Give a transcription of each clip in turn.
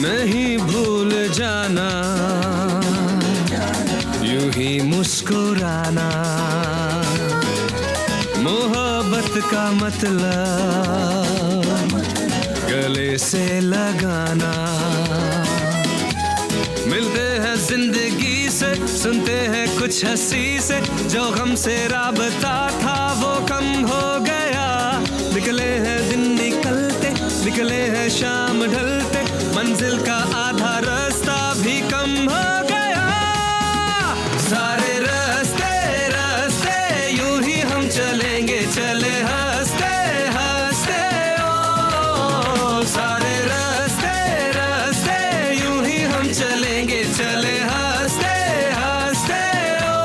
नहीं भूल जाना, यूं ही मुस्कुराना, मोहब्बत का मतलब गले से लगाना। मिलते हैं जिंदगी से, सुनते हैं कुछ हंसी से, जो गम से राबता था वो कम हो गया। निकले हैं दिन निकलते, निकले हैं शाम ढलते, मंजिल का आधा रास्ता भी कम हो गया। सारे रास्ते रास्ते यूं ही हम चलेंगे, चले हंसते हंसते ओ। सारे रास्ते रास्ते यूं ही हम चलेंगे, चले हंसते हंसते ओ।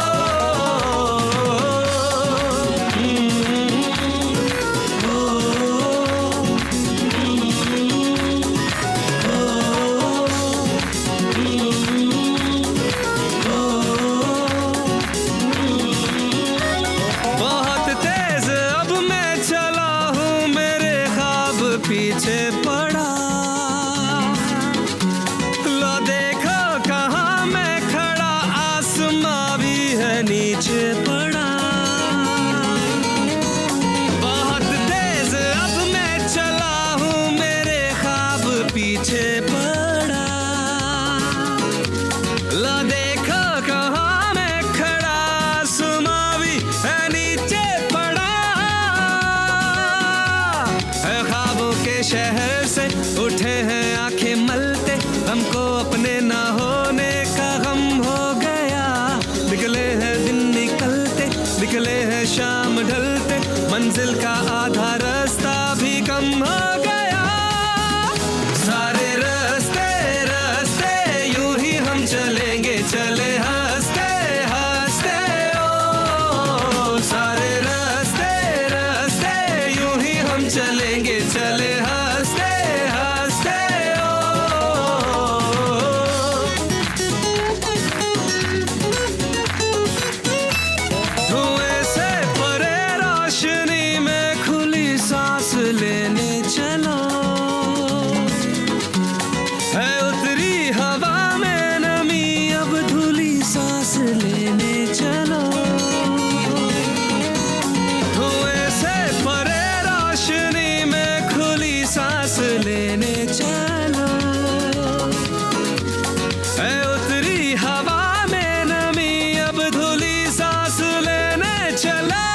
बहुत तेज अब मैं चला हूँ, मेरे ख्वाब पीछे पड़ा। लो देखो कहाँ मैं खड़ा, आसमां भी है नीचे पड़ा। बहुत तेज अब मैं चला हूँ, मेरे ख्वाब पीछे पड़ा। लो देखो कहाँ मैं खड़ा, आसमां भी है नीचे पड़ा। है ख्वाबों के शहर से उठे हैं आंखें मलते, हमको अपने ना होने का गम हो गया। निकले हैं दिन निकलते, निकले हैं शाम ढलते, मंजिल का आधा रास्ता भी कम हो गया। सारे रास्ते रास्ते यूं ही हम चलेंगे, चले हंसते हंसते ओ। सारे रास्ते रास्ते यूं ही हम चलेंगे, चले हंसते हंसते ओ। धुएं से परे रोशनी में खुली सांस लेने चलो। है उतरी हवा में नमी, अब धुली सांस लेने चलो। धुएं से परे रोशनी में खुली सांस लेने चलो। है उतरी हवा में नमी, अब धुली सांस लेने चलो।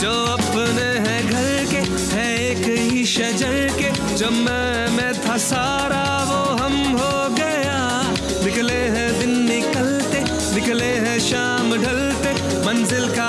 जो अपने हैं घर के, है एक ही शजर के, जो मैं था सारा वो हम हो गया। निकले हैं दिन निकलते, निकले हैं शाम ढलते, मंजिल का